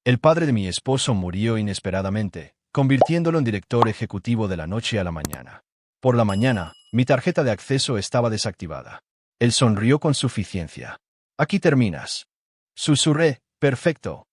El padre de mi esposo murió inesperadamente, convirtiéndolo en director ejecutivo de la noche a la mañana. Por la mañana, mi tarjeta de acceso estaba desactivada. Él sonrió con suficiencia. Aquí terminas. Susurré, perfecto.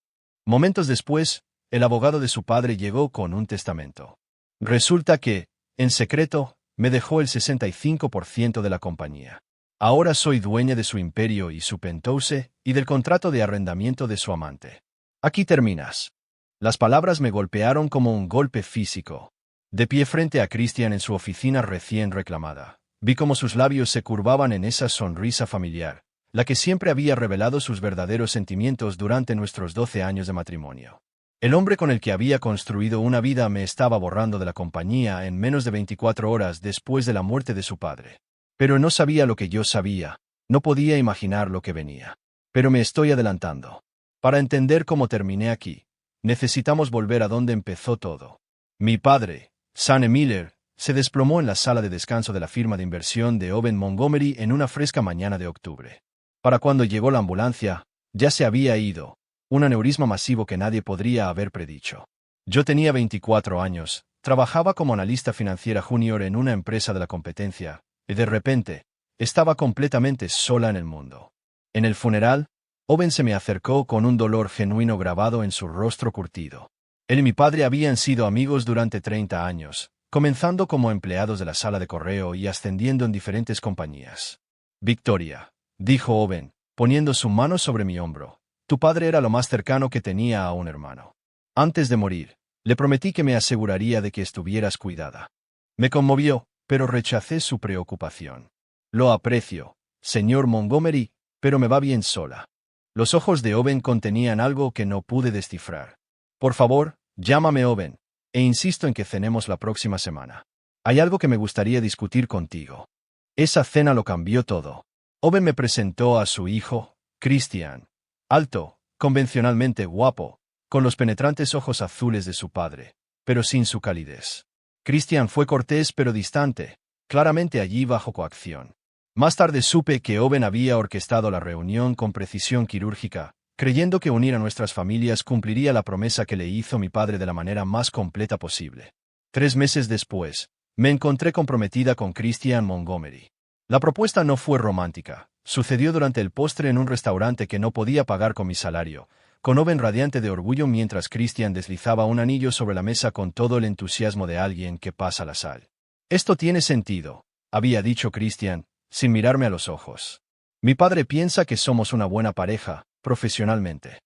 Momentos después, el abogado de su padre llegó con un testamento. Resulta que, en secreto, me dejó el 65% de la compañía. Ahora soy dueña de su imperio y su penthouse, y del contrato de arrendamiento de su amante. Aquí terminas. Las palabras me golpearon como un golpe físico. De pie frente a Christian en su oficina recién reclamada, vi cómo sus labios se curvaban en esa sonrisa familiar, la que siempre había revelado sus verdaderos sentimientos durante nuestros 12 años de matrimonio. El hombre con el que había construido una vida me estaba borrando de la compañía en menos de 24 horas después de la muerte de su padre. Pero no sabía lo que yo sabía, no podía imaginar lo que venía. Pero me estoy adelantando. Para entender cómo terminé aquí, necesitamos volver a donde empezó todo. Mi padre, Sane Miller, se desplomó en la sala de descanso de la firma de inversión de Owen Montgomery en una fresca mañana de octubre. Para cuando llegó la ambulancia, ya se había ido, un aneurisma masivo que nadie podría haber predicho. Yo tenía 24 años, trabajaba como analista financiera junior en una empresa de la competencia, y de repente, estaba completamente sola en el mundo. En el funeral, Owen se me acercó con un dolor genuino grabado en su rostro curtido. Él y mi padre habían sido amigos durante 30 años, comenzando como empleados de la sala de correo y ascendiendo en diferentes compañías. Victoria, dijo Owen, poniendo su mano sobre mi hombro, tu padre era lo más cercano que tenía a un hermano. Antes de morir, le prometí que me aseguraría de que estuvieras cuidada. Me conmovió, pero rechacé su preocupación. Lo aprecio, señor Montgomery, pero me va bien sola. Los ojos de Owen contenían algo que no pude descifrar. Por favor, llámame Owen, e insisto en que cenemos la próxima semana. Hay algo que me gustaría discutir contigo. Esa cena lo cambió todo. Owen me presentó a su hijo, Christian. Alto, convencionalmente guapo, con los penetrantes ojos azules de su padre, pero sin su calidez. Christian fue cortés pero distante, claramente allí bajo coacción. Más tarde supe que Owen había orquestado la reunión con precisión quirúrgica, creyendo que unir a nuestras familias cumpliría la promesa que le hizo mi padre de la manera más completa posible. 3 meses después, me encontré comprometida con Christian Montgomery. La propuesta no fue romántica. Sucedió durante el postre en un restaurante que no podía pagar con mi salario, con Owen radiante de orgullo mientras Christian deslizaba un anillo sobre la mesa con todo el entusiasmo de alguien que pasa la sal. Esto tiene sentido, había dicho Christian, sin mirarme a los ojos. Mi padre piensa que somos una buena pareja, profesionalmente.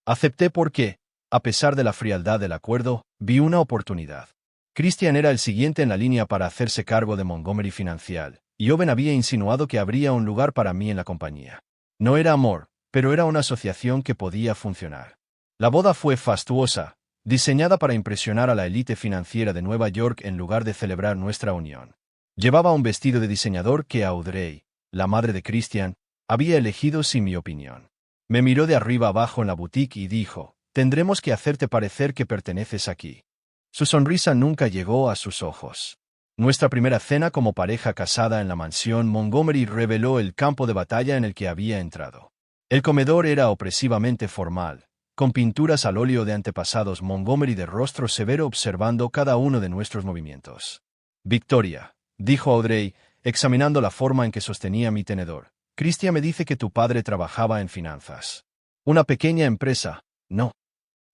Acepté porque, a pesar de la frialdad del acuerdo, vi una oportunidad. Christian era el siguiente en la línea para hacerse cargo de Montgomery Financial, y Owen había insinuado que habría un lugar para mí en la compañía. No era amor, pero era una asociación que podía funcionar. La boda fue fastuosa, diseñada para impresionar a la élite financiera de Nueva York en lugar de celebrar nuestra unión. Llevaba un vestido de diseñador que Audrey, la madre de Christian, había elegido sin mi opinión. Me miró de arriba abajo en la boutique y dijo, tendremos que hacerte parecer que perteneces aquí. Su sonrisa nunca llegó a sus ojos. Nuestra primera cena como pareja casada en la mansión Montgomery reveló el campo de batalla en el que había entrado. El comedor era opresivamente formal, con pinturas al óleo de antepasados Montgomery de rostro severo observando cada uno de nuestros movimientos. Victoria, dijo Audrey, examinando la forma en que sostenía mi tenedor. Christian me dice que tu padre trabajaba en finanzas. Una pequeña empresa, no.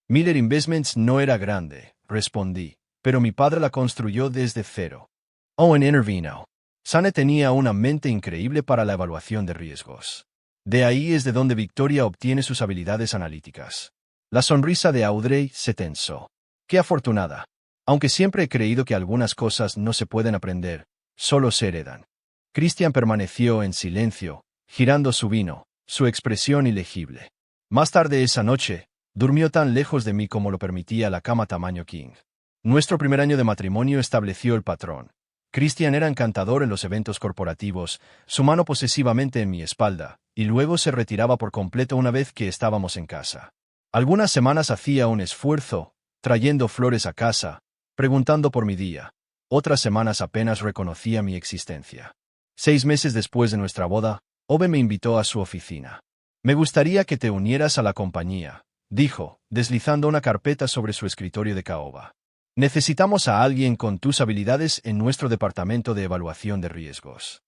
Miller Investments no era grande, respondí, pero mi padre la construyó desde cero. Owen intervino. Sane tenía una mente increíble para la evaluación de riesgos. De ahí es de donde Victoria obtiene sus habilidades analíticas. La sonrisa de Audrey se tensó. ¡Qué afortunada! Aunque siempre he creído que algunas cosas no se pueden aprender, solo se heredan. Christian permaneció en silencio, girando su vino, su expresión ilegible. Más tarde esa noche, durmió tan lejos de mí como lo permitía la cama tamaño king. Nuestro primer año de matrimonio estableció el patrón. Christian era encantador en los eventos corporativos, su mano posesivamente en mi espalda, y luego se retiraba por completo una vez que estábamos en casa. Algunas semanas hacía un esfuerzo, trayendo flores a casa, preguntando por mi día. Otras semanas apenas reconocía mi existencia. 6 meses después de nuestra boda, Owen me invitó a su oficina. Me gustaría que te unieras a la compañía, dijo, deslizando una carpeta sobre su escritorio de caoba. Necesitamos a alguien con tus habilidades en nuestro departamento de evaluación de riesgos.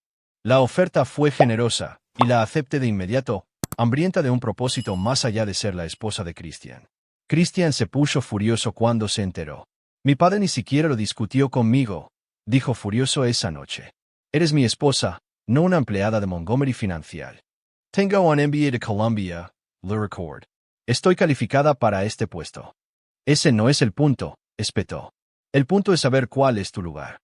La oferta fue generosa, y la acepté de inmediato, hambrienta de un propósito más allá de ser la esposa de Christian. Christian se puso furioso cuando se enteró. Mi padre ni siquiera lo discutió conmigo, dijo furioso esa noche. Eres mi esposa, no una empleada de Montgomery Financial. Tengo un MBA de Columbia, le record. Estoy calificada para este puesto. Ese no es el punto, espetó. El punto es saber cuál es tu lugar.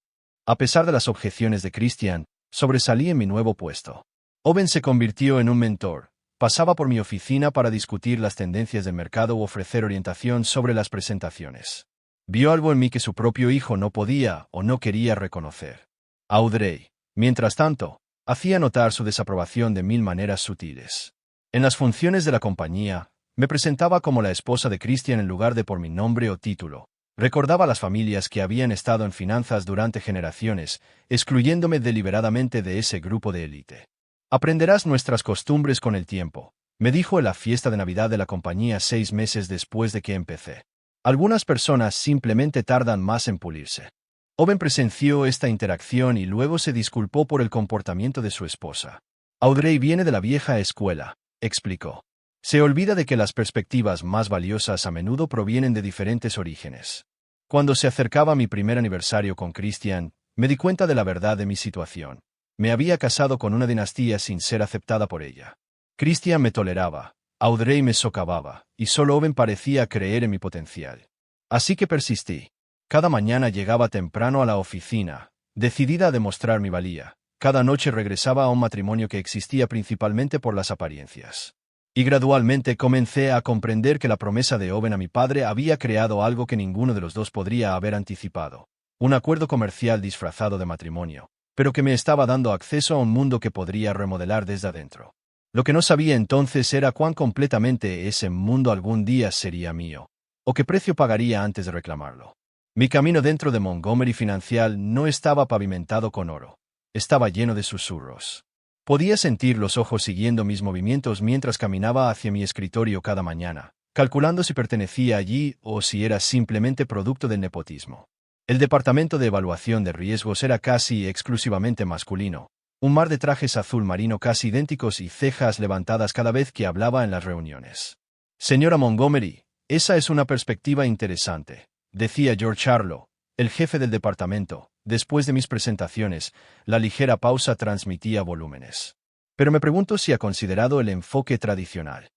A pesar de las objeciones de Christian, sobresalí en mi nuevo puesto. Owen se convirtió en un mentor. Pasaba por mi oficina para discutir las tendencias del mercado u ofrecer orientación sobre las presentaciones. Vio algo en mí que su propio hijo no podía o no quería reconocer. Audrey, mientras tanto, hacía notar su desaprobación de mil maneras sutiles. En las funciones de la compañía, me presentaba como la esposa de Christian en lugar de por mi nombre o título. Recordaba a las familias que habían estado en finanzas durante generaciones, excluyéndome deliberadamente de ese grupo de élite. Aprenderás nuestras costumbres con el tiempo, me dijo en la fiesta de Navidad de la compañía 6 meses después de que empecé. Algunas personas simplemente tardan más en pulirse. Owen presenció esta interacción y luego se disculpó por el comportamiento de su esposa. Audrey viene de la vieja escuela, explicó. Se olvida de que las perspectivas más valiosas a menudo provienen de diferentes orígenes. Cuando se acercaba mi primer aniversario con Christian, me di cuenta de la verdad de mi situación. Me había casado con una dinastía sin ser aceptada por ella. Christian me toleraba, Audrey me socavaba, y solo Owen parecía creer en mi potencial. Así que persistí. Cada mañana llegaba temprano a la oficina, decidida a demostrar mi valía. Cada noche regresaba a un matrimonio que existía principalmente por las apariencias. Y gradualmente comencé a comprender que la promesa de Owen a mi padre había creado algo que ninguno de los dos podría haber anticipado. Un acuerdo comercial disfrazado de matrimonio, pero que me estaba dando acceso a un mundo que podría remodelar desde adentro. Lo que no sabía entonces era cuán completamente ese mundo algún día sería mío, o qué precio pagaría antes de reclamarlo. Mi camino dentro de Montgomery Financial no estaba pavimentado con oro. Estaba lleno de susurros. Podía sentir los ojos siguiendo mis movimientos mientras caminaba hacia mi escritorio cada mañana, calculando si pertenecía allí o si era simplemente producto del nepotismo. El departamento de evaluación de riesgos era casi exclusivamente masculino, un mar de trajes azul marino casi idénticos y cejas levantadas cada vez que hablaba en las reuniones. Señora Montgomery, esa es una perspectiva interesante, decía George Charlo, el jefe del departamento. Después de mis presentaciones, la ligera pausa transmitía volúmenes. Pero me pregunto si ha considerado el enfoque tradicional.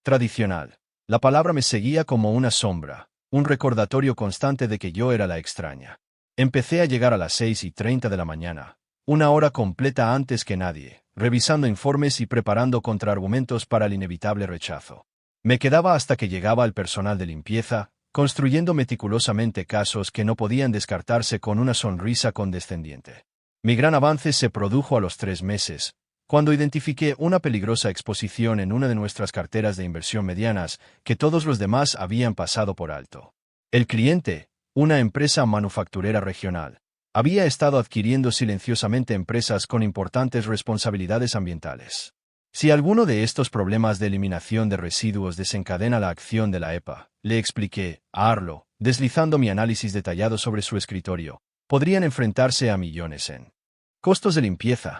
Tradicional. La palabra me seguía como una sombra, un recordatorio constante de que yo era la extraña. Empecé a llegar a las 6:30 de la mañana, una hora completa antes que nadie, revisando informes y preparando contraargumentos para el inevitable rechazo. Me quedaba hasta que llegaba el personal de limpieza, construyendo meticulosamente casos que no podían descartarse con una sonrisa condescendiente. Mi gran avance se produjo a los 3 meses, cuando identifiqué una peligrosa exposición en una de nuestras carteras de inversión medianas que todos los demás habían pasado por alto. El cliente, una empresa manufacturera regional, había estado adquiriendo silenciosamente empresas con importantes responsabilidades ambientales. Si alguno de estos problemas de eliminación de residuos desencadena la acción de la EPA, le expliqué a Arlo, deslizando mi análisis detallado sobre su escritorio, podrían enfrentarse a millones en costos de limpieza.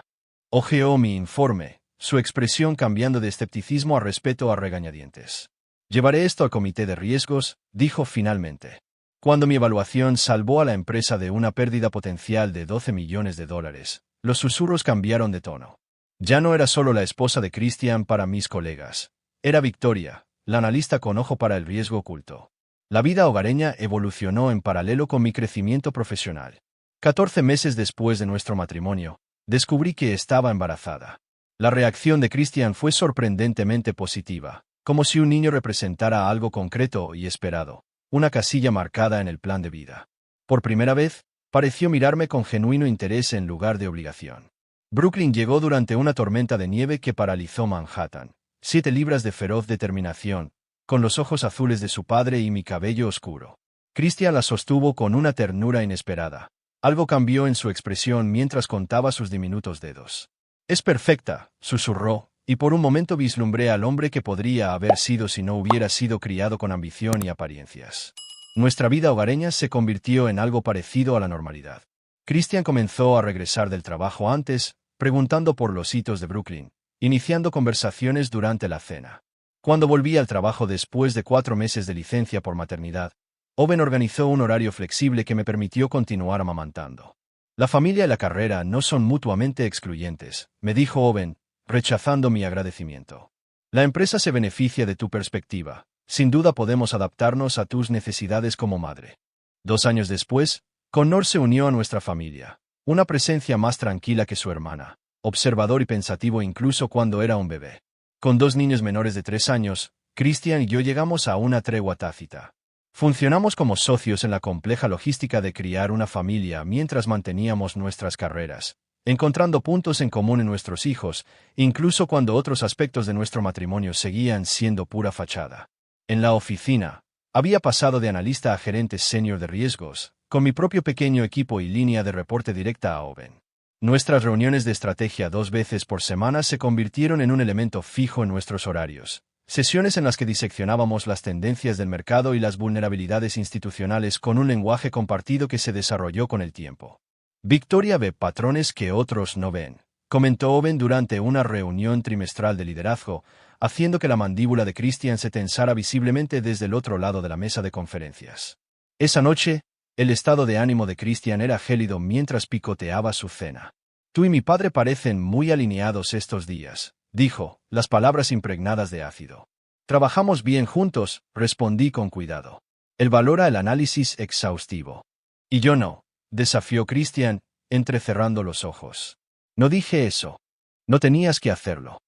Ojeó mi informe, su expresión cambiando de escepticismo a respeto a regañadientes. Llevaré esto al comité de riesgos, dijo finalmente. Cuando mi evaluación salvó a la empresa de una pérdida potencial de $12 millones, los susurros cambiaron de tono. Ya no era solo la esposa de Christian para mis colegas. Era Victoria, la analista con ojo para el riesgo oculto. La vida hogareña evolucionó en paralelo con mi crecimiento profesional. 14 meses después de nuestro matrimonio, descubrí que estaba embarazada. La reacción de Christian fue sorprendentemente positiva, como si un niño representara algo concreto y esperado, una casilla marcada en el plan de vida. Por primera vez, pareció mirarme con genuino interés en lugar de obligación. Brooklyn llegó durante una tormenta de nieve que paralizó Manhattan. 7 libras de feroz determinación, con los ojos azules de su padre y mi cabello oscuro. Christian la sostuvo con una ternura inesperada. Algo cambió en su expresión mientras contaba sus diminutos dedos. «Es perfecta», susurró, y por un momento vislumbré al hombre que podría haber sido si no hubiera sido criado con ambición y apariencias. Nuestra vida hogareña se convirtió en algo parecido a la normalidad. Christian comenzó a regresar del trabajo antes, preguntando por los hitos de Brooklyn, iniciando conversaciones durante la cena. Cuando volví al trabajo después de 4 meses de licencia por maternidad, Owen organizó un horario flexible que me permitió continuar amamantando. La familia y la carrera no son mutuamente excluyentes, me dijo Owen, rechazando mi agradecimiento. La empresa se beneficia de tu perspectiva. Sin duda podemos adaptarnos a tus necesidades como madre. 2 años después, Connor se unió a nuestra familia, una presencia más tranquila que su hermana, observador y pensativo incluso cuando era un bebé. Con 2 niños menores de 3 años, Christian y yo llegamos a una tregua tácita. Funcionamos como socios en la compleja logística de criar una familia mientras manteníamos nuestras carreras, encontrando puntos en común en nuestros hijos, incluso cuando otros aspectos de nuestro matrimonio seguían siendo pura fachada. En la oficina, había pasado de analista a gerente senior de riesgos, con mi propio pequeño equipo y línea de reporte directa a Owen. Nuestras reuniones de estrategia 2 veces por semana se convirtieron en un elemento fijo en nuestros horarios. Sesiones en las que diseccionábamos las tendencias del mercado y las vulnerabilidades institucionales con un lenguaje compartido que se desarrolló con el tiempo. Victoria ve patrones que otros no ven, comentó Owen durante una reunión trimestral de liderazgo, haciendo que la mandíbula de Christian se tensara visiblemente desde el otro lado de la mesa de conferencias. Esa noche, el estado de ánimo de Christian era gélido mientras picoteaba su cena. Tú y mi padre parecen muy alineados estos días, dijo, las palabras impregnadas de ácido. Trabajamos bien juntos, respondí con cuidado. Él valora el análisis exhaustivo. Y yo no, desafió Christian, entrecerrando los ojos. No dije eso. No tenías que hacerlo.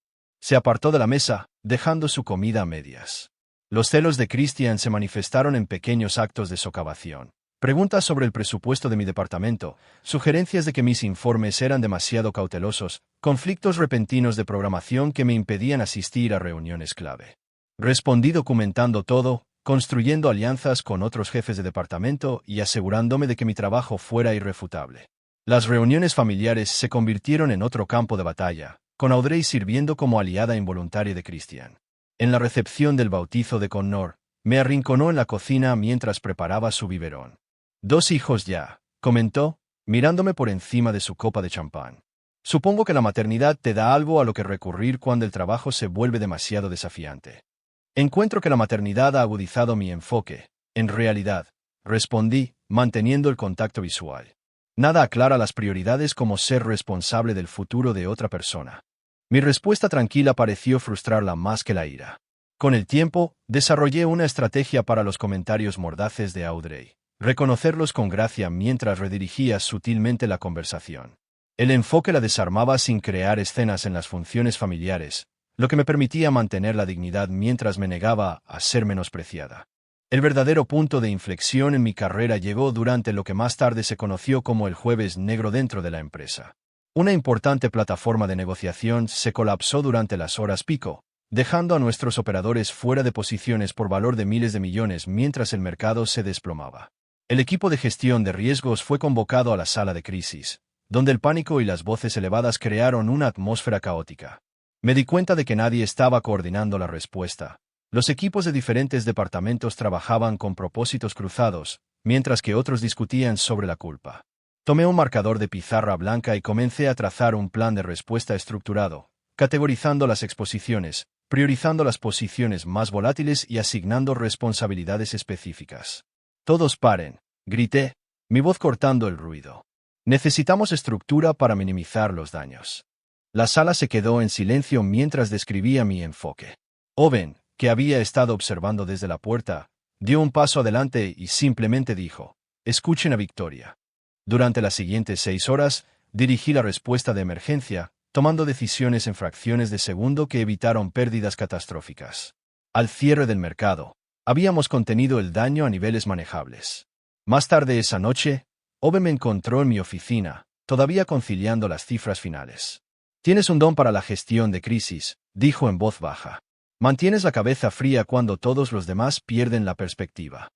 Se apartó de la mesa, dejando su comida a medias. Los celos de Christian se manifestaron en pequeños actos de socavación. Preguntas sobre el presupuesto de mi departamento, sugerencias de que mis informes eran demasiado cautelosos, conflictos repentinos de programación que me impedían asistir a reuniones clave. Respondí documentando todo, construyendo alianzas con otros jefes de departamento y asegurándome de que mi trabajo fuera irrefutable. Las reuniones familiares se convirtieron en otro campo de batalla, con Audrey sirviendo como aliada involuntaria de Christian. En la recepción del bautizo de Connor, me arrinconó en la cocina mientras preparaba su biberón. 2 hijos ya, comentó, mirándome por encima de su copa de champán. Supongo que la maternidad te da algo a lo que recurrir cuando el trabajo se vuelve demasiado desafiante. Encuentro que la maternidad ha agudizado mi enfoque, en realidad, respondí, manteniendo el contacto visual. Nada aclara las prioridades como ser responsable del futuro de otra persona. Mi respuesta tranquila pareció frustrarla más que la ira. Con el tiempo, desarrollé una estrategia para los comentarios mordaces de Audrey. Reconocerlos con gracia mientras redirigía sutilmente la conversación. El enfoque la desarmaba sin crear escenas en las funciones familiares, lo que me permitía mantener la dignidad mientras me negaba a ser menospreciada. El verdadero punto de inflexión en mi carrera llegó durante lo que más tarde se conoció como el Jueves Negro dentro de la empresa. Una importante plataforma de negociación se colapsó durante las horas pico, dejando a nuestros operadores fuera de posiciones por valor de miles de millones mientras el mercado se desplomaba. El equipo de gestión de riesgos fue convocado a la sala de crisis, donde el pánico y las voces elevadas crearon una atmósfera caótica. Me di cuenta de que nadie estaba coordinando la respuesta. Los equipos de diferentes departamentos trabajaban con propósitos cruzados, mientras que otros discutían sobre la culpa. Tomé un marcador de pizarra blanca y comencé a trazar un plan de respuesta estructurado, categorizando las exposiciones, priorizando las posiciones más volátiles y asignando responsabilidades específicas. Todos paren, grité, mi voz cortando el ruido. Necesitamos estructura para minimizar los daños. La sala se quedó en silencio mientras describía mi enfoque. Owen, que había estado observando desde la puerta, dio un paso adelante y simplemente dijo, escuchen a Victoria. Durante las siguientes 6 horas, dirigí la respuesta de emergencia, tomando decisiones en fracciones de segundo que evitaron pérdidas catastróficas. Al cierre del mercado, habíamos contenido el daño a niveles manejables. Más tarde esa noche, Owen me encontró en mi oficina, todavía conciliando las cifras finales. Tienes un don para la gestión de crisis, dijo en voz baja. Mantienes la cabeza fría cuando todos los demás pierden la perspectiva.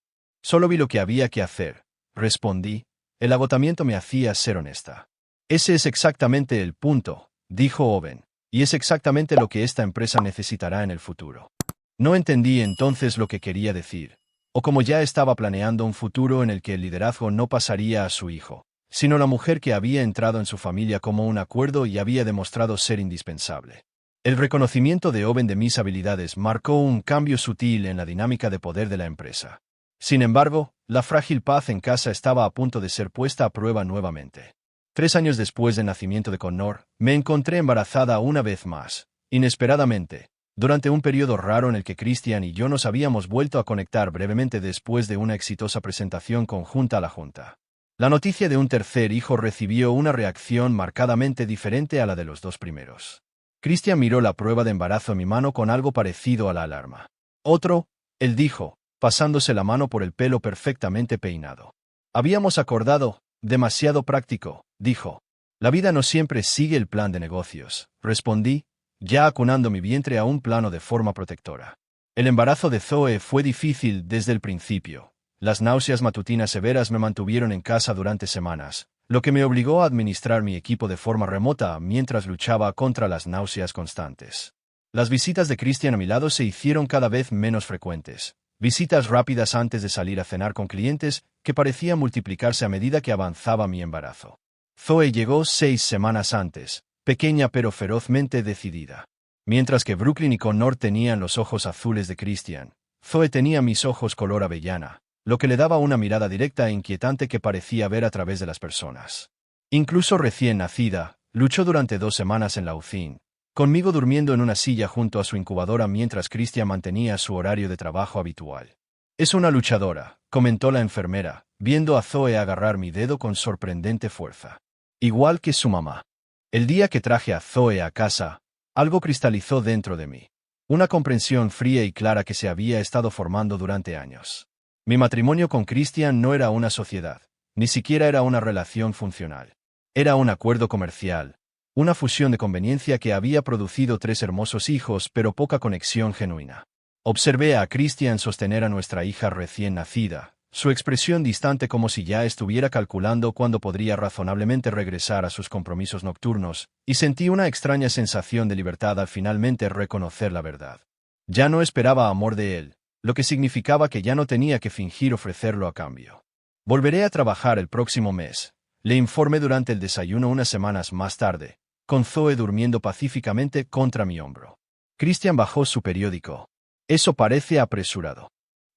Solo vi lo que había que hacer, respondí. El agotamiento me hacía ser honesta. Ese es exactamente el punto, dijo Owen. y es exactamente lo que esta empresa necesitará en el futuro. No entendí entonces lo que quería decir, o como ya estaba planeando un futuro en el que el liderazgo no pasaría a su hijo, sino la mujer que había entrado en su familia como un acuerdo y había demostrado ser indispensable. El reconocimiento de Owen de mis habilidades marcó un cambio sutil en la dinámica de poder de la empresa. Sin embargo, la frágil paz en casa estaba a punto de ser puesta a prueba nuevamente. 3 años después del nacimiento de Connor, me encontré embarazada una vez más, inesperadamente, durante un periodo raro en el que Christian y yo nos habíamos vuelto a conectar brevemente después de una exitosa presentación conjunta a la Junta. La noticia de un tercer hijo recibió una reacción marcadamente diferente a la de los dos primeros. Christian miró la prueba de embarazo en mi mano con algo parecido a la alarma. Otro, él dijo, pasándose la mano por el pelo perfectamente peinado. Habíamos acordado, demasiado práctico, dijo. La vida no siempre sigue el plan de negocios, respondí, ya acunando mi vientre a un plano de forma protectora. El embarazo de Zoe fue difícil desde el principio. Las náuseas matutinas severas me mantuvieron en casa durante semanas, lo que me obligó a administrar mi equipo de forma remota mientras luchaba contra las náuseas constantes. Las visitas de Christian a mi lado se hicieron cada vez menos frecuentes, visitas rápidas antes de salir a cenar con clientes que parecían multiplicarse a medida que avanzaba mi embarazo. Zoe llegó 6 semanas antes, pequeña pero ferozmente decidida. Mientras que Brooklyn y Connor tenían los ojos azules de Christian, Zoe tenía mis ojos color avellana, lo que le daba una mirada directa e inquietante que parecía ver a través de las personas. Incluso recién nacida, luchó durante 2 semanas en la UCIN, conmigo durmiendo en una silla junto a su incubadora mientras Christian mantenía su horario de trabajo habitual. Es una luchadora, comentó la enfermera, viendo a Zoe agarrar mi dedo con sorprendente fuerza. Igual que su mamá. El día que traje a Zoe a casa, algo cristalizó dentro de mí. Una comprensión fría y clara que se había estado formando durante años. Mi matrimonio con Christian no era una sociedad, ni siquiera era una relación funcional. Era un acuerdo comercial, una fusión de conveniencia que había producido 3 hermosos hijos pero poca conexión genuina. Observé a Christian sostener a nuestra hija recién nacida, su expresión distante como si ya estuviera calculando cuándo podría razonablemente regresar a sus compromisos nocturnos, y sentí una extraña sensación de libertad al finalmente reconocer la verdad. Ya no esperaba amor de él, lo que significaba que ya no tenía que fingir ofrecerlo a cambio. Volveré a trabajar el próximo mes, le informé durante el desayuno unas semanas más tarde, con Zoe durmiendo pacíficamente contra mi hombro. Christian bajó su periódico. Eso parece apresurado.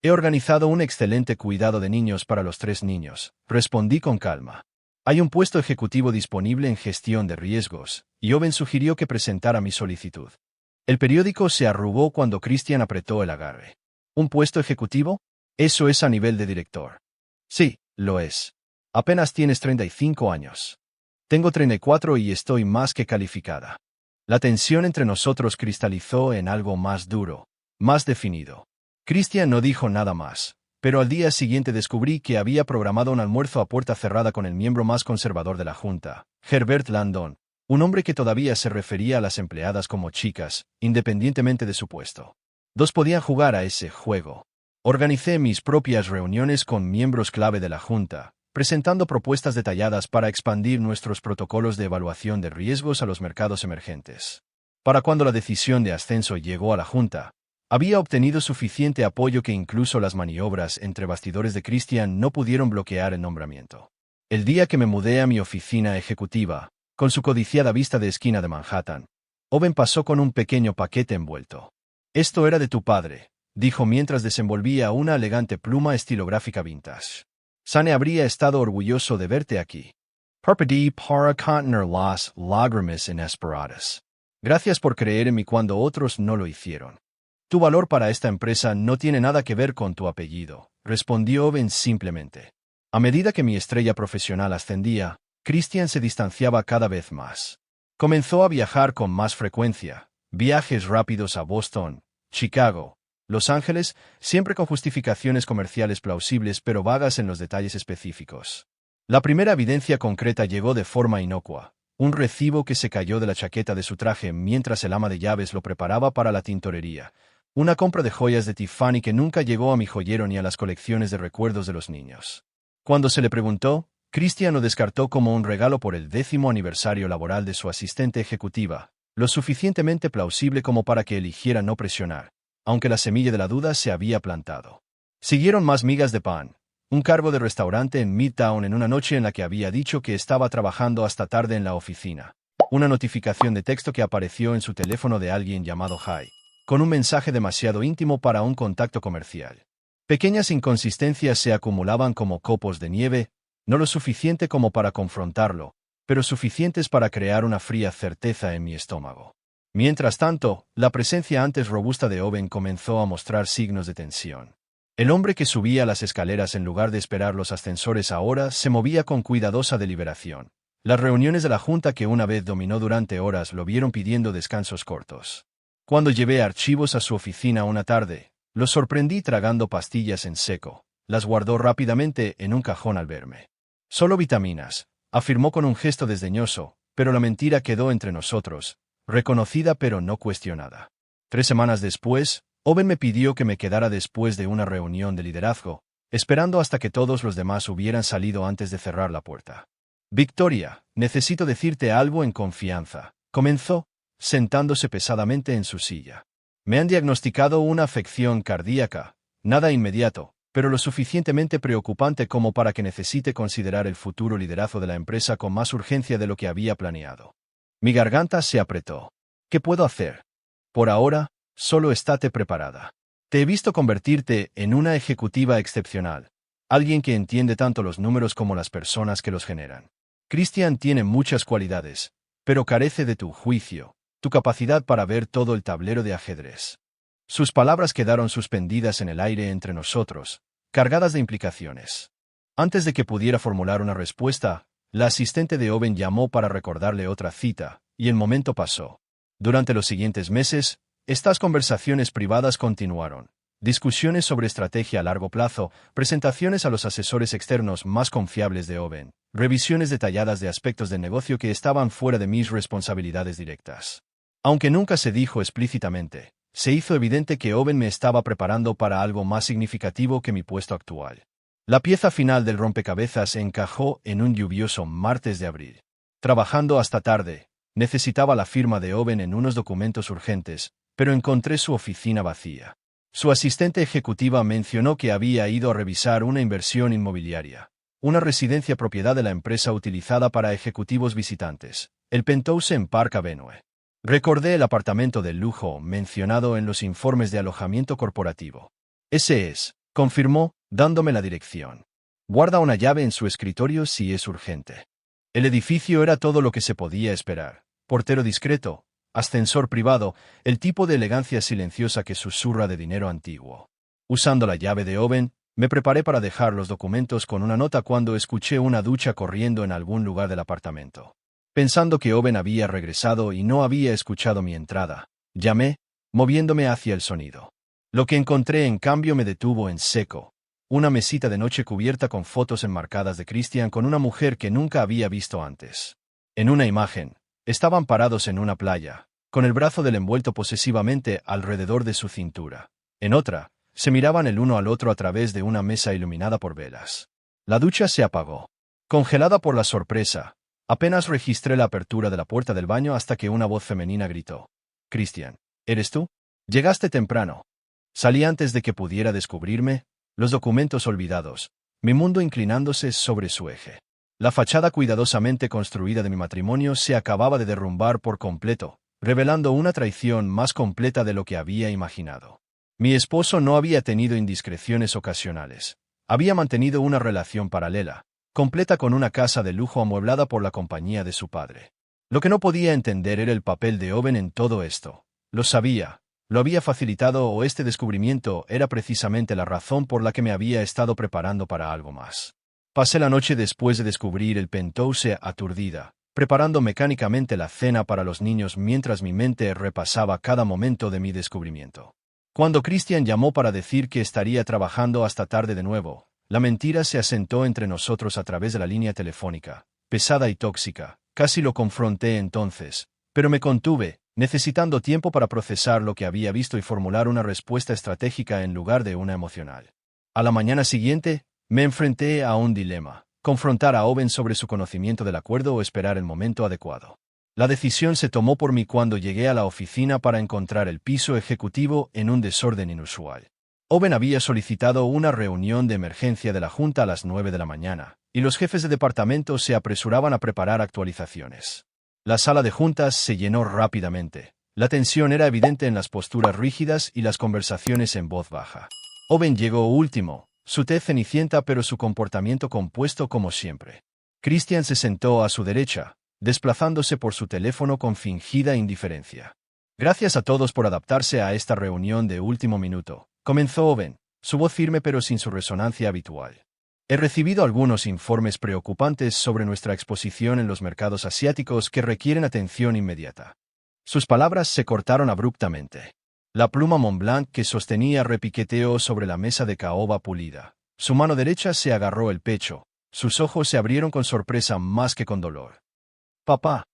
He organizado un excelente cuidado de niños para los 3 niños, respondí con calma. Hay un puesto ejecutivo disponible en gestión de riesgos, y Owen sugirió que presentara mi solicitud. El periódico se arrugó cuando Christian apretó el agarre. ¿Un puesto ejecutivo? Eso es a nivel de director. Sí, lo es. Apenas tienes 35 años. Tengo 34 y estoy más que calificada. La tensión entre nosotros cristalizó en algo más duro, más definido. Christian no dijo nada más, pero al día siguiente descubrí que había programado un almuerzo a puerta cerrada con el miembro más conservador de la Junta, Herbert Landon, un hombre que todavía se refería a las empleadas como chicas, independientemente de su puesto. 2 podían jugar a ese juego. Organicé mis propias reuniones con miembros clave de la Junta, presentando propuestas detalladas para expandir nuestros protocolos de evaluación de riesgos a los mercados emergentes. Para cuando la decisión de ascenso llegó a la Junta, había obtenido suficiente apoyo que incluso las maniobras entre bastidores de Christian no pudieron bloquear el nombramiento. El día que me mudé a mi oficina ejecutiva, con su codiciada vista de esquina de Manhattan, Owen pasó con un pequeño paquete envuelto. «Esto era de tu padre», dijo mientras desenvolvía una elegante pluma estilográfica vintage. «Sane habría estado orgulloso de verte aquí. Parpadí para contener las lágrimas inesperadas. Gracias por creer en mí cuando otros no lo hicieron. Tu valor para esta empresa no tiene nada que ver con tu apellido», respondió Owen simplemente. A medida que mi estrella profesional ascendía, Christian se distanciaba cada vez más. Comenzó a viajar con más frecuencia, viajes rápidos a Boston, Chicago, Los Ángeles, siempre con justificaciones comerciales plausibles pero vagas en los detalles específicos. La primera evidencia concreta llegó de forma inocua, un recibo que se cayó de la chaqueta de su traje mientras el ama de llaves lo preparaba para la tintorería. Una compra de joyas de Tiffany que nunca llegó a mi joyero ni a las colecciones de recuerdos de los niños. Cuando se le preguntó, Christian lo descartó como un regalo por el 10º aniversario laboral de su asistente ejecutiva, lo suficientemente plausible como para que eligiera no presionar, aunque la semilla de la duda se había plantado. Siguieron más migas de pan, un cargo de restaurante en Midtown en una noche en la que había dicho que estaba trabajando hasta tarde en la oficina, una notificación de texto que apareció en su teléfono de alguien llamado Jai, con un mensaje demasiado íntimo para un contacto comercial. Pequeñas inconsistencias se acumulaban como copos de nieve, no lo suficiente como para confrontarlo, pero suficientes para crear una fría certeza en mi estómago. Mientras tanto, la presencia antes robusta de Owen comenzó a mostrar signos de tensión. El hombre que subía las escaleras en lugar de esperar los ascensores ahora se movía con cuidadosa deliberación. Las reuniones de la junta que una vez dominó durante horas lo vieron pidiendo descansos cortos. Cuando llevé archivos a su oficina una tarde, lo sorprendí tragando pastillas en seco. Las guardó rápidamente en un cajón al verme. «Solo vitaminas», afirmó con un gesto desdeñoso, pero la mentira quedó entre nosotros, reconocida pero no cuestionada. 3 semanas después, Owen me pidió que me quedara después de una reunión de liderazgo, esperando hasta que todos los demás hubieran salido antes de cerrar la puerta. «Victoria, necesito decirte algo en confianza», comenzó, sentándose pesadamente en su silla. «Me han diagnosticado una afección cardíaca, nada inmediato, pero lo suficientemente preocupante como para que necesite considerar el futuro liderazgo de la empresa con más urgencia de lo que había planeado». Mi garganta se apretó. «¿Qué puedo hacer?» «Por ahora, solo estate preparada. Te he visto convertirte en una ejecutiva excepcional, alguien que entiende tanto los números como las personas que los generan. Christian tiene muchas cualidades, pero carece de tu juicio, tu capacidad para ver todo el tablero de ajedrez». Sus palabras quedaron suspendidas en el aire entre nosotros, cargadas de implicaciones. Antes de que pudiera formular una respuesta, la asistente de Owen llamó para recordarle otra cita, y el momento pasó. Durante los siguientes meses, estas conversaciones privadas continuaron. Discusiones sobre estrategia a largo plazo, presentaciones a los asesores externos más confiables de Owen, revisiones detalladas de aspectos del negocio que estaban fuera de mis responsabilidades directas. Aunque nunca se dijo explícitamente, se hizo evidente que Owen me estaba preparando para algo más significativo que mi puesto actual. La pieza final del rompecabezas encajó en un lluvioso martes de abril. Trabajando hasta tarde, necesitaba la firma de Owen en unos documentos urgentes, pero encontré su oficina vacía. Su asistente ejecutiva mencionó que había ido a revisar una inversión inmobiliaria, una residencia propiedad de la empresa utilizada para ejecutivos visitantes, el Penthouse en Park Avenue. Recordé el apartamento de lujo mencionado en los informes de alojamiento corporativo. «Ese es», confirmó, dándome la dirección. «Guarda una llave en su escritorio si es urgente». El edificio era todo lo que se podía esperar. Portero discreto, ascensor privado, el tipo de elegancia silenciosa que susurra de dinero antiguo. Usando la llave de Owen, me preparé para dejar los documentos con una nota cuando escuché una ducha corriendo en algún lugar del apartamento. Pensando que Owen había regresado y no había escuchado mi entrada, llamé, moviéndome hacia el sonido. Lo que encontré en cambio me detuvo en seco. Una mesita de noche cubierta con fotos enmarcadas de Christian con una mujer que nunca había visto antes. En una imagen, estaban parados en una playa, con el brazo del envuelto posesivamente alrededor de su cintura. En otra, se miraban el uno al otro a través de una mesa iluminada por velas. La ducha se apagó. Congelada por la sorpresa, apenas registré la apertura de la puerta del baño hasta que una voz femenina gritó. «Christian, ¿eres tú? Llegaste temprano». Salí antes de que pudiera descubrirme, los documentos olvidados, mi mundo inclinándose sobre su eje. La fachada cuidadosamente construida de mi matrimonio se acababa de derrumbar por completo, revelando una traición más completa de lo que había imaginado. Mi esposo no había tenido indiscreciones ocasionales. Había mantenido una relación paralela, completa con una casa de lujo amueblada por la compañía de su padre. Lo que no podía entender era el papel de Owen en todo esto. Lo sabía, lo había facilitado o este descubrimiento era precisamente la razón por la que me había estado preparando para algo más. Pasé la noche después de descubrir el Penthouse aturdida, preparando mecánicamente la cena para los niños mientras mi mente repasaba cada momento de mi descubrimiento. Cuando Christian llamó para decir que estaría trabajando hasta tarde de nuevo, la mentira se asentó entre nosotros a través de la línea telefónica, pesada y tóxica. Casi lo confronté entonces, pero me contuve, necesitando tiempo para procesar lo que había visto y formular una respuesta estratégica en lugar de una emocional. A la mañana siguiente, me enfrenté a un dilema: confrontar a Owen sobre su conocimiento del acuerdo o esperar el momento adecuado. La decisión se tomó por mí cuando llegué a la oficina para encontrar el piso ejecutivo en un desorden inusual. Owen había solicitado una reunión de emergencia de la Junta a las 9 de la mañana, y los jefes de departamento se apresuraban a preparar actualizaciones. La sala de juntas se llenó rápidamente. La tensión era evidente en las posturas rígidas y las conversaciones en voz baja. Owen llegó último, su tez cenicienta pero su comportamiento compuesto como siempre. Christian se sentó a su derecha, desplazándose por su teléfono con fingida indiferencia. Gracias a todos por adaptarse a esta reunión de último minuto, comenzó Owen, su voz firme pero sin su resonancia habitual. He recibido algunos informes preocupantes sobre nuestra exposición en los mercados asiáticos que requieren atención inmediata. Sus palabras se cortaron abruptamente. La pluma Montblanc que sostenía repiqueteó sobre la mesa de caoba pulida. Su mano derecha se agarró el pecho. Sus ojos se abrieron con sorpresa más que con dolor. Papá.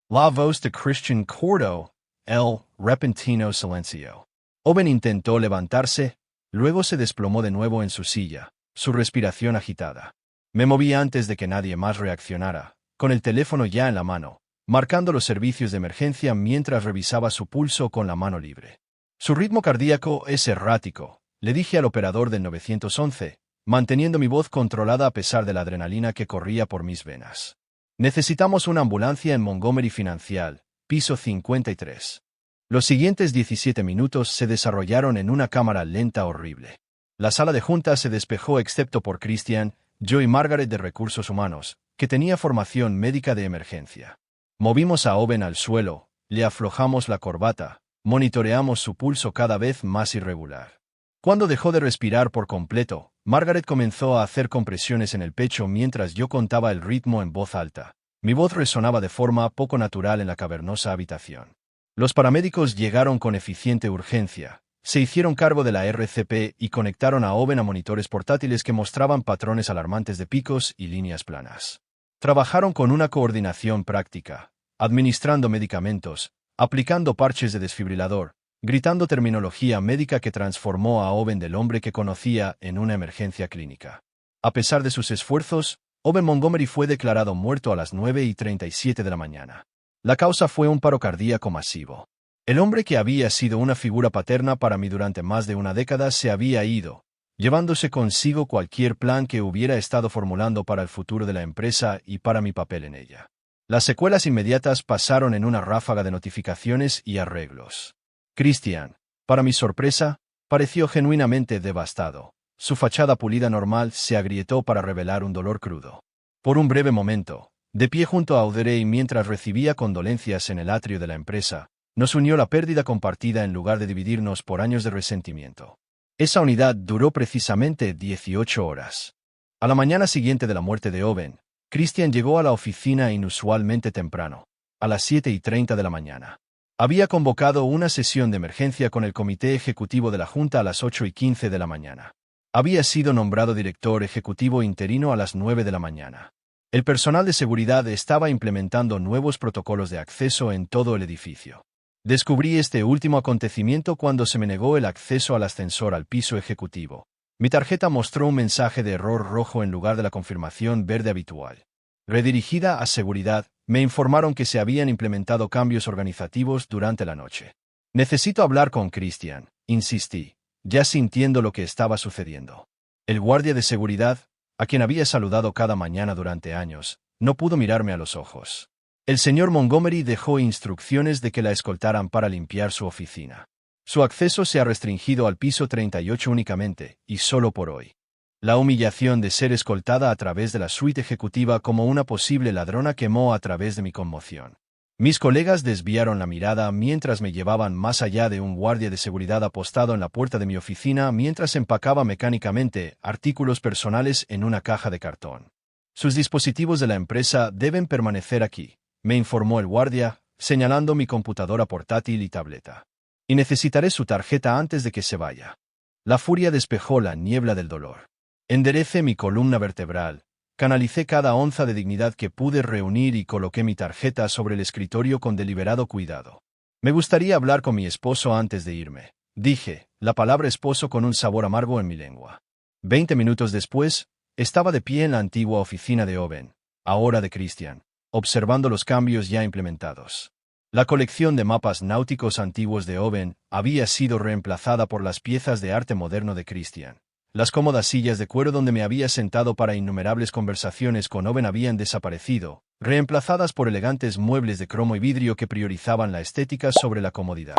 La voz de Christian cortó el repentino silencio. Owen intentó levantarse, luego se desplomó de nuevo en su silla, su respiración agitada. Me moví antes de que nadie más reaccionara, con el teléfono ya en la mano, marcando los servicios de emergencia mientras revisaba su pulso con la mano libre. Su ritmo cardíaco es errático, le dije al operador del 911, manteniendo mi voz controlada a pesar de la adrenalina que corría por mis venas. Necesitamos una ambulancia en Montgomery Financial, piso 53. Los siguientes 17 minutos se desarrollaron en una cámara lenta horrible. La sala de juntas se despejó excepto por Christian, yo y Margaret de Recursos Humanos, que tenía formación médica de emergencia. Movimos a Owen al suelo, le aflojamos la corbata, monitoreamos su pulso cada vez más irregular. Cuando dejó de respirar por completo, Margaret comenzó a hacer compresiones en el pecho mientras yo contaba el ritmo en voz alta. Mi voz resonaba de forma poco natural en la cavernosa habitación. Los paramédicos llegaron con eficiente urgencia, se hicieron cargo de la RCP y conectaron a Owen a monitores portátiles que mostraban patrones alarmantes de picos y líneas planas. Trabajaron con una coordinación práctica, administrando medicamentos, aplicando parches de desfibrilador, gritando terminología médica que transformó a Owen del hombre que conocía en una emergencia clínica. A pesar de sus esfuerzos, Owen Montgomery fue declarado muerto a las 9:37 de la mañana. La causa fue un paro cardíaco masivo. El hombre que había sido una figura paterna para mí durante más de una década se había ido, llevándose consigo cualquier plan que hubiera estado formulando para el futuro de la empresa y para mi papel en ella. Las secuelas inmediatas pasaron en una ráfaga de notificaciones y arreglos. Christian, para mi sorpresa, pareció genuinamente devastado. Su fachada pulida normal se agrietó para revelar un dolor crudo. Por un breve momento, de pie junto a Audrey mientras recibía condolencias en el atrio de la empresa, nos unió la pérdida compartida en lugar de dividirnos por años de resentimiento. Esa unidad duró precisamente 18 horas. A la mañana siguiente de la muerte de Owen, Christian llegó a la oficina inusualmente temprano, a las 7:30 de la mañana. Había convocado una sesión de emergencia con el comité ejecutivo de la Junta a las 8:15 de la mañana. Había sido nombrado director ejecutivo interino a las 9 de la mañana. El personal de seguridad estaba implementando nuevos protocolos de acceso en todo el edificio. Descubrí este último acontecimiento cuando se me negó el acceso al ascensor al piso ejecutivo. Mi tarjeta mostró un mensaje de error rojo en lugar de la confirmación verde habitual. Redirigida a seguridad, me informaron que se habían implementado cambios organizativos durante la noche. Necesito hablar con Christian, insistí, ya sintiendo lo que estaba sucediendo. El guardia de seguridad, a quien había saludado cada mañana durante años, no pudo mirarme a los ojos. El señor Montgomery dejó instrucciones de que la escoltaran para limpiar su oficina. Su acceso se ha restringido al piso 38 únicamente, y solo por hoy. La humillación de ser escoltada a través de la suite ejecutiva como una posible ladrona quemó a través de mi conmoción. Mis colegas desviaron la mirada mientras me llevaban más allá de un guardia de seguridad apostado en la puerta de mi oficina mientras empacaba mecánicamente artículos personales en una caja de cartón. Sus dispositivos de la empresa deben permanecer aquí, me informó el guardia, señalando mi computadora portátil y tableta. Y necesitaré su tarjeta antes de que se vaya. La furia despejó la niebla del dolor. Enderecé mi columna vertebral, canalicé cada onza de dignidad que pude reunir y coloqué mi tarjeta sobre el escritorio con deliberado cuidado. Me gustaría hablar con mi esposo antes de irme, dije, la palabra esposo con un sabor amargo en mi lengua. 20 minutos después, estaba de pie en la antigua oficina de Owen, ahora de Christian. observando los cambios ya implementados. La colección de mapas náuticos antiguos de Owen había sido reemplazada por las piezas de arte moderno de Christian. Las cómodas sillas de cuero donde me había sentado para innumerables conversaciones con Owen habían desaparecido, reemplazadas por elegantes muebles de cromo y vidrio que priorizaban la estética sobre la comodidad.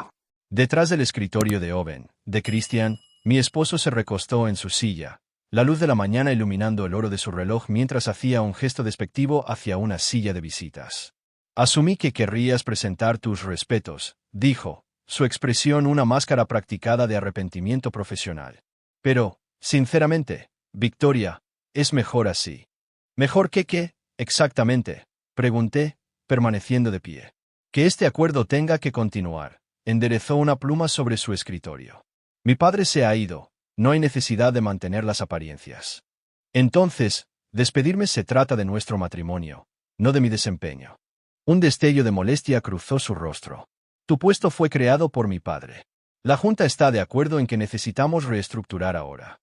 Detrás del escritorio de Owen, de Christian, mi esposo se recostó en su silla, la luz de la mañana iluminando el oro de su reloj mientras hacía un gesto despectivo hacia una silla de visitas. Asumí que querrías presentar tus respetos, dijo, su expresión una máscara practicada de arrepentimiento profesional. Pero, sinceramente, Victoria, es mejor así. ¿Mejor que qué, exactamente?, pregunté, permaneciendo de pie. Que este acuerdo tenga que continuar. Enderezó una pluma sobre su escritorio. Mi padre se ha ido, no hay necesidad de mantener las apariencias. Entonces, despedirme se trata de nuestro matrimonio, no de mi desempeño. Un destello de molestia cruzó su rostro. Tu puesto fue creado por mi padre. La Junta está de acuerdo en que necesitamos reestructurar ahora.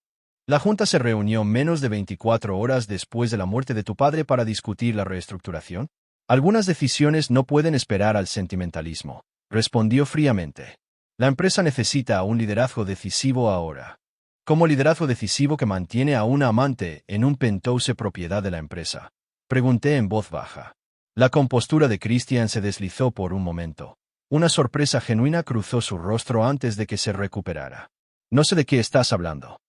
La Junta se reunió menos de 24 horas después de la muerte de tu padre para discutir la reestructuración. Algunas decisiones no pueden esperar al sentimentalismo, respondió fríamente. La empresa necesita un liderazgo decisivo ahora. ¿Cómo liderazgo decisivo que mantiene a una amante en un penthouse propiedad de la empresa? Pregunté en voz baja. La compostura de Christian se deslizó por un momento. Una sorpresa genuina cruzó su rostro antes de que se recuperara. No sé de qué estás hablando.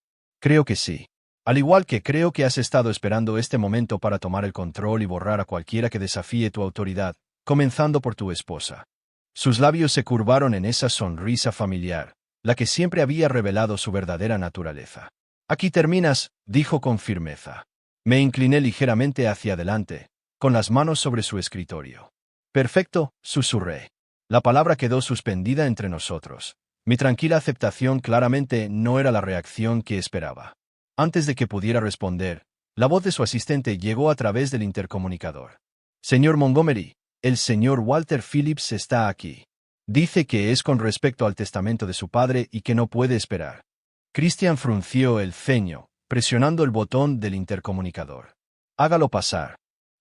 Creo que sí. Al igual que creo que has estado esperando este momento para tomar el control y borrar a cualquiera que desafíe tu autoridad, comenzando por tu esposa. Sus labios se curvaron en esa sonrisa familiar, la que siempre había revelado su verdadera naturaleza. Aquí terminas, dijo con firmeza. Me incliné ligeramente hacia adelante, con las manos sobre su escritorio. Perfecto, susurré. La palabra quedó suspendida entre nosotros. Mi tranquila aceptación claramente no era la reacción que esperaba. Antes de que pudiera responder, la voz de su asistente llegó a través del intercomunicador. Señor Montgomery, el señor Walter Phillips está aquí. Dice que es con respecto al testamento de su padre y que no puede esperar. Christian frunció el ceño, presionando el botón del intercomunicador. Hágalo pasar.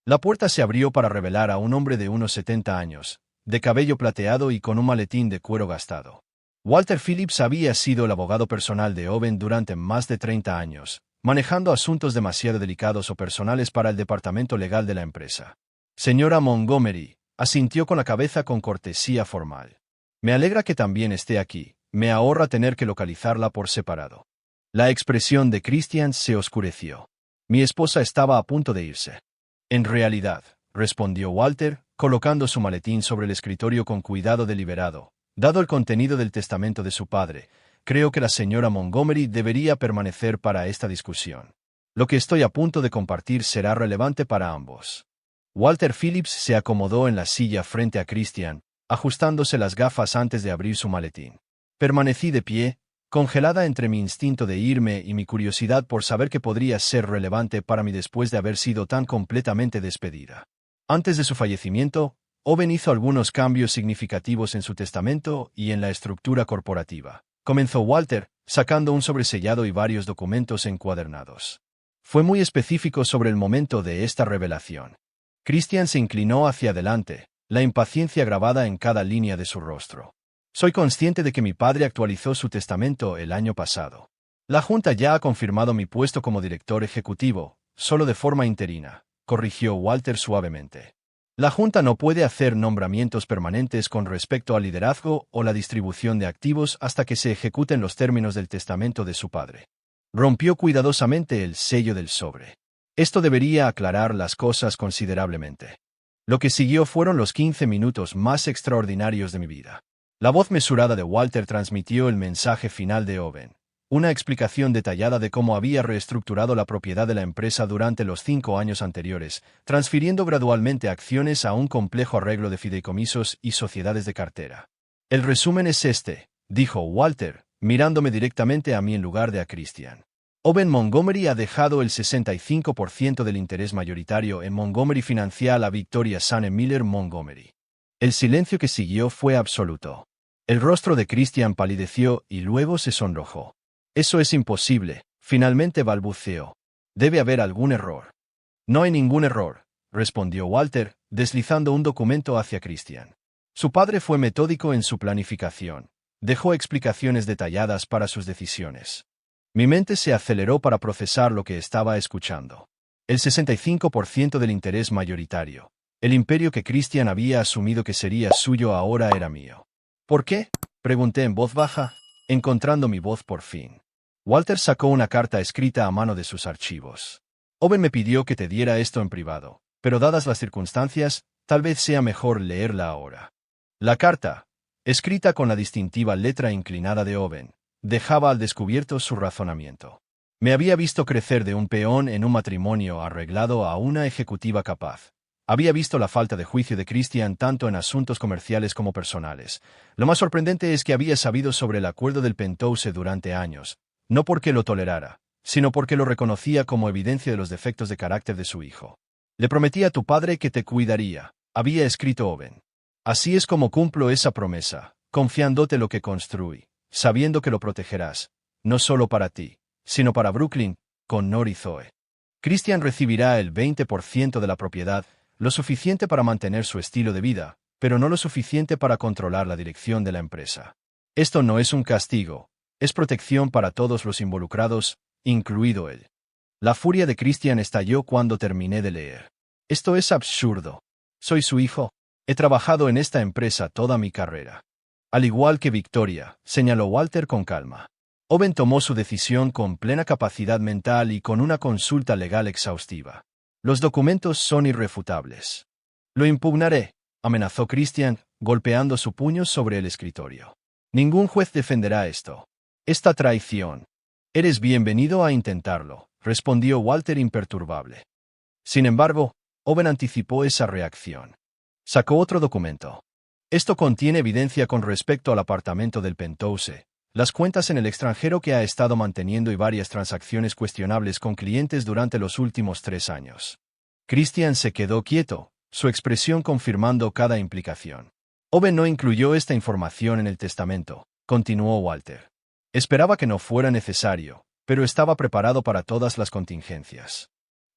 La puerta se abrió para revelar a un hombre de unos 70 años, de cabello plateado y con un maletín de cuero gastado. Walter Phillips había sido el abogado personal de Owen durante más de 30 años, manejando asuntos demasiado delicados o personales para el departamento legal de la empresa. Señora Montgomery, asintió con la cabeza con cortesía formal. Me alegra que también esté aquí, me ahorra tener que localizarla por separado. La expresión de Christian se oscureció. Mi esposa estaba a punto de irse. En realidad, respondió Walter, colocando su maletín sobre el escritorio con cuidado deliberado. Dado el contenido del testamento de su padre, creo que la señora Montgomery debería permanecer para esta discusión. Lo que estoy a punto de compartir será relevante para ambos. Walter Phillips se acomodó en la silla frente a Christian, ajustándose las gafas antes de abrir su maletín. Permanecí de pie, congelada entre mi instinto de irme y mi curiosidad por saber qué podría ser relevante para mí después de haber sido tan completamente despedida. Antes de su fallecimiento, Owen hizo algunos cambios significativos en su testamento y en la estructura corporativa. Comenzó Walter, sacando un sobresellado y varios documentos encuadernados. Fue muy específico sobre el momento de esta revelación. Christian se inclinó hacia adelante, la impaciencia grabada en cada línea de su rostro. Soy consciente de que mi padre actualizó su testamento el año pasado. La Junta ya ha confirmado mi puesto como director ejecutivo, solo de forma interina, corrigió Walter suavemente. La Junta no puede hacer nombramientos permanentes con respecto al liderazgo o la distribución de activos hasta que se ejecuten los términos del testamento de su padre. Rompió cuidadosamente el sello del sobre. Esto debería aclarar las cosas considerablemente. Lo que siguió fueron los 15 minutos más extraordinarios de mi vida. La voz mesurada de Walter transmitió el mensaje final de Owen, una explicación detallada de cómo había reestructurado la propiedad de la empresa durante los 5 años anteriores, transfiriendo gradualmente acciones a un complejo arreglo de fideicomisos y sociedades de cartera. El resumen es este, dijo Walter, mirándome directamente a mí en lugar de a Christian. Owen Montgomery ha dejado el 65% del interés mayoritario en Montgomery Financial a Victoria Sane Miller Montgomery. El silencio que siguió fue absoluto. El rostro de Christian palideció y luego se sonrojó. Eso es imposible, finalmente balbuceó. Debe haber algún error. No hay ningún error, respondió Walter, deslizando un documento hacia Christian. Su padre fue metódico en su planificación. Dejó explicaciones detalladas para sus decisiones. Mi mente se aceleró para procesar lo que estaba escuchando. El 65% del interés mayoritario. El imperio que Christian había asumido que sería suyo ahora era mío. ¿Por qué? Pregunté en voz baja, encontrando mi voz por fin. Walter sacó una carta escrita a mano de sus archivos. Owen me pidió que te diera esto en privado, pero dadas las circunstancias, tal vez sea mejor leerla ahora. La carta, escrita con la distintiva letra inclinada de Owen, dejaba al descubierto su razonamiento. Me había visto crecer de un peón en un matrimonio arreglado a una ejecutiva capaz. Había visto la falta de juicio de Christian tanto en asuntos comerciales como personales. Lo más sorprendente es que había sabido sobre el acuerdo del Penthouse durante años, no porque lo tolerara, sino porque lo reconocía como evidencia de los defectos de carácter de su hijo. Le prometí a tu padre que te cuidaría, había escrito Owen. Así es como cumplo esa promesa, confiándote lo que construí, sabiendo que lo protegerás, no solo para ti, sino para Brooklyn, con Nor y Zoe. Christian recibirá el 20% de la propiedad, lo suficiente para mantener su estilo de vida, pero no lo suficiente para controlar la dirección de la empresa. Esto no es un castigo, es protección para todos los involucrados, incluido él. La furia de Christian estalló cuando terminé de leer. Esto es absurdo. Soy su hijo. He trabajado en esta empresa toda mi carrera. Al igual que Victoria, señaló Walter con calma. Owen tomó su decisión con plena capacidad mental y con una consulta legal exhaustiva. Los documentos son irrefutables. Lo impugnaré, amenazó Christian, golpeando su puño sobre el escritorio. Ningún juez defenderá esto. Esta traición. Eres bienvenido a intentarlo, respondió Walter imperturbable. Sin embargo, Owen anticipó esa reacción. Sacó otro documento. Esto contiene evidencia con respecto al apartamento del Penthouse, las cuentas en el extranjero que ha estado manteniendo y varias transacciones cuestionables con clientes durante los últimos 3 años. Christian se quedó quieto, su expresión confirmando cada implicación. Owen no incluyó esta información en el testamento, continuó Walter. Esperaba que no fuera necesario, pero estaba preparado para todas las contingencias.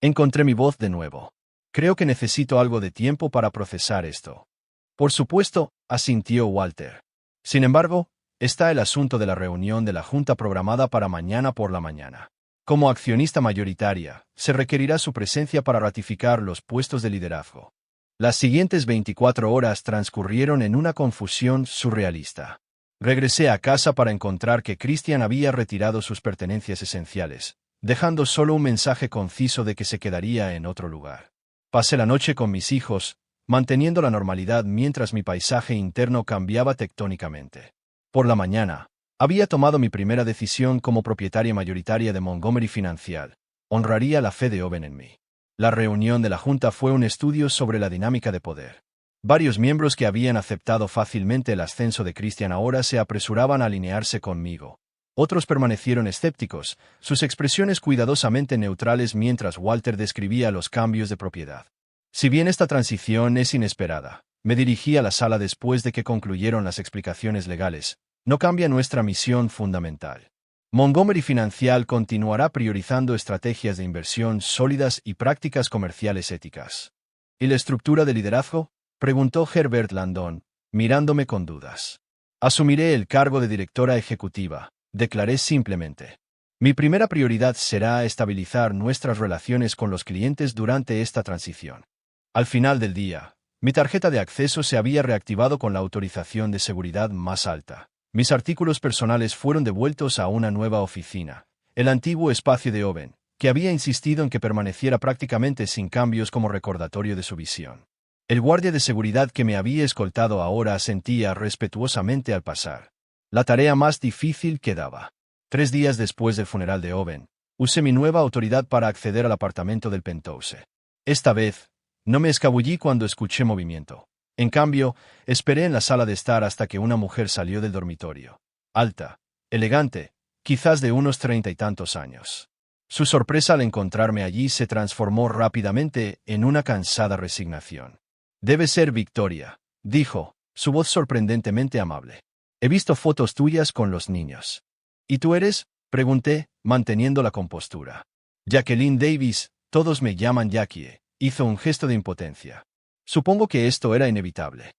Encontré mi voz de nuevo. Creo que necesito algo de tiempo para procesar esto. Por supuesto, asintió Walter. Sin embargo, está el asunto de la reunión de la Junta programada para mañana por la mañana. Como accionista mayoritaria, se requerirá su presencia para ratificar los puestos de liderazgo. Las siguientes 24 horas transcurrieron en una confusión surrealista. Regresé a casa para encontrar que Christian había retirado sus pertenencias esenciales, dejando solo un mensaje conciso de que se quedaría en otro lugar. Pasé la noche con mis hijos, manteniendo la normalidad mientras mi paisaje interno cambiaba tectónicamente. Por la mañana, había tomado mi primera decisión como propietaria mayoritaria de Montgomery Financial. Honraría la fe de Owen en mí. La reunión de la Junta fue un estudio sobre la dinámica de poder. Varios miembros que habían aceptado fácilmente el ascenso de Christian ahora se apresuraban a alinearse conmigo. Otros permanecieron escépticos, sus expresiones cuidadosamente neutrales mientras Walter describía los cambios de propiedad. Si bien esta transición es inesperada, me dirigí a la sala después de que concluyeron las explicaciones legales. No cambia nuestra misión fundamental. Montgomery Financial continuará priorizando estrategias de inversión sólidas y prácticas comerciales éticas. ¿Y la estructura de liderazgo?, preguntó Herbert Landon, mirándome con dudas. Asumiré el cargo de directora ejecutiva, declaré simplemente. Mi primera prioridad será estabilizar nuestras relaciones con los clientes durante esta transición. Al final del día, mi tarjeta de acceso se había reactivado con la autorización de seguridad más alta. Mis artículos personales fueron devueltos a una nueva oficina, el antiguo espacio de Owen, que había insistido en que permaneciera prácticamente sin cambios como recordatorio de su visión. El guardia de seguridad que me había escoltado ahora asentía respetuosamente al pasar. La tarea más difícil quedaba. 3 días después del funeral de Owen, usé mi nueva autoridad para acceder al apartamento del Penthouse. Esta vez, no me escabullí cuando escuché movimiento. En cambio, esperé en la sala de estar hasta que una mujer salió del dormitorio. Alta, elegante, quizás de unos 30 y tantos años. Su sorpresa al encontrarme allí se transformó rápidamente en una cansada resignación. «Debe ser Victoria», dijo, su voz sorprendentemente amable. «He visto fotos tuyas con los niños». «¿Y tú eres?», pregunté, manteniendo la compostura. «Jacqueline Davis, todos me llaman Jackie», hizo un gesto de impotencia. Supongo que esto era inevitable.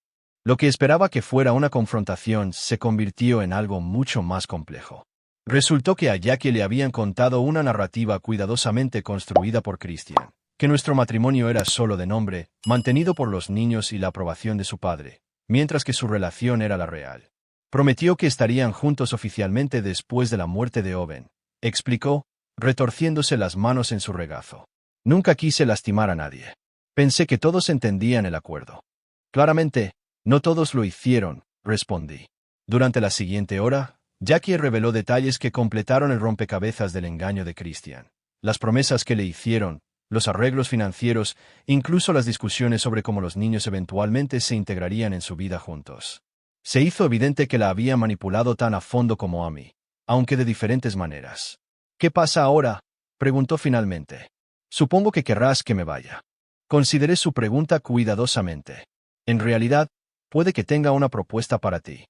Lo que esperaba que fuera una confrontación se convirtió en algo mucho más complejo. Resultó que a Jackie le habían contado una narrativa cuidadosamente construida por Christian, que nuestro matrimonio era solo de nombre, mantenido por los niños y la aprobación de su padre, mientras que su relación era la real. Prometió que estarían juntos oficialmente después de la muerte de Owen, explicó, retorciéndose las manos en su regazo. Nunca quise lastimar a nadie. Pensé que todos entendían el acuerdo. Claramente, no todos lo hicieron, respondí. Durante la siguiente hora, Jackie reveló detalles que completaron el rompecabezas del engaño de Christian. Las promesas que le hicieron, los arreglos financieros, incluso las discusiones sobre cómo los niños eventualmente se integrarían en su vida juntos. Se hizo evidente que la había manipulado tan a fondo como a mí, aunque de diferentes maneras. ¿Qué pasa ahora?, preguntó finalmente. Supongo que querrás que me vaya. Consideré su pregunta cuidadosamente. En realidad, puede que tenga una propuesta para ti.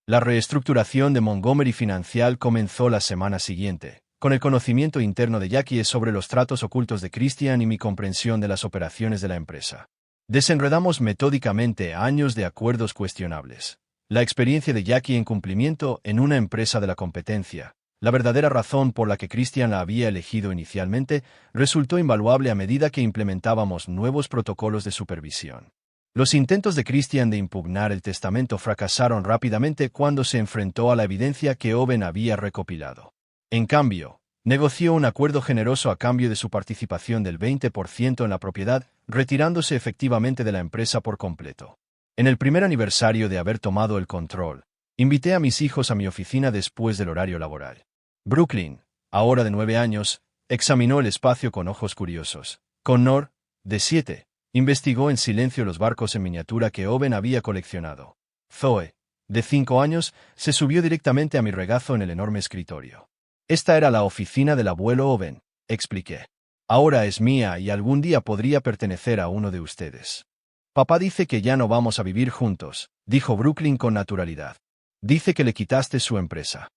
La reestructuración de Montgomery Financial comenzó la semana siguiente, con el conocimiento interno de Jackie sobre los tratos ocultos de Christian y mi comprensión de las operaciones de la empresa. Desenredamos metódicamente años de acuerdos cuestionables. La experiencia de Jackie en cumplimiento en una empresa de la competencia, la verdadera razón por la que Christian la había elegido inicialmente, resultó invaluable a medida que implementábamos nuevos protocolos de supervisión. Los intentos de Christian de impugnar el testamento fracasaron rápidamente cuando se enfrentó a la evidencia que Owen había recopilado. En cambio, negoció un acuerdo generoso a cambio de su participación del 20% en la propiedad, retirándose efectivamente de la empresa por completo. En el primer aniversario de haber tomado el control, invité a mis hijos a mi oficina después del horario laboral. Brooklyn, ahora de 9 años, examinó el espacio con ojos curiosos. Connor, de 7, investigó en silencio los barcos en miniatura que Owen había coleccionado. Zoe, de 5 años, se subió directamente a mi regazo en el enorme escritorio. Esta era la oficina del abuelo Owen, expliqué. Ahora es mía y algún día podría pertenecer a uno de ustedes. Papá dice que ya no vamos a vivir juntos, dijo Brooklyn con naturalidad. Dice que le quitaste su empresa.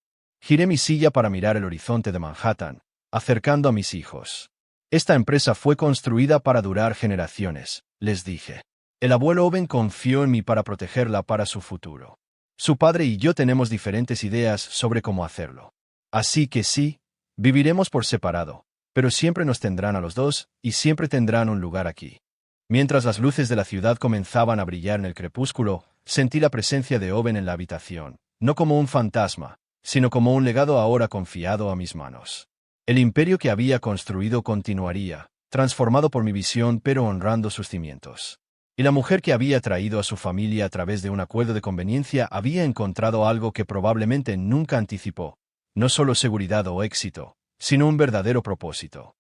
Giré mi silla para mirar el horizonte de Manhattan, acercando a mis hijos. Esta empresa fue construida para durar generaciones, les dije. El abuelo Owen confió en mí para protegerla para su futuro. Su padre y yo tenemos diferentes ideas sobre cómo hacerlo. Así que sí, viviremos por separado, pero siempre nos tendrán a los dos y siempre tendrán un lugar aquí. Mientras las luces de la ciudad comenzaban a brillar en el crepúsculo, sentí la presencia de Owen en la habitación, no como un fantasma, sino como un legado ahora confiado a mis manos. El imperio que había construido continuaría, transformado por mi visión pero honrando sus cimientos. Y la mujer que había traído a su familia a través de un acuerdo de conveniencia había encontrado algo que probablemente nunca anticipó, no solo seguridad o éxito, sino un verdadero propósito.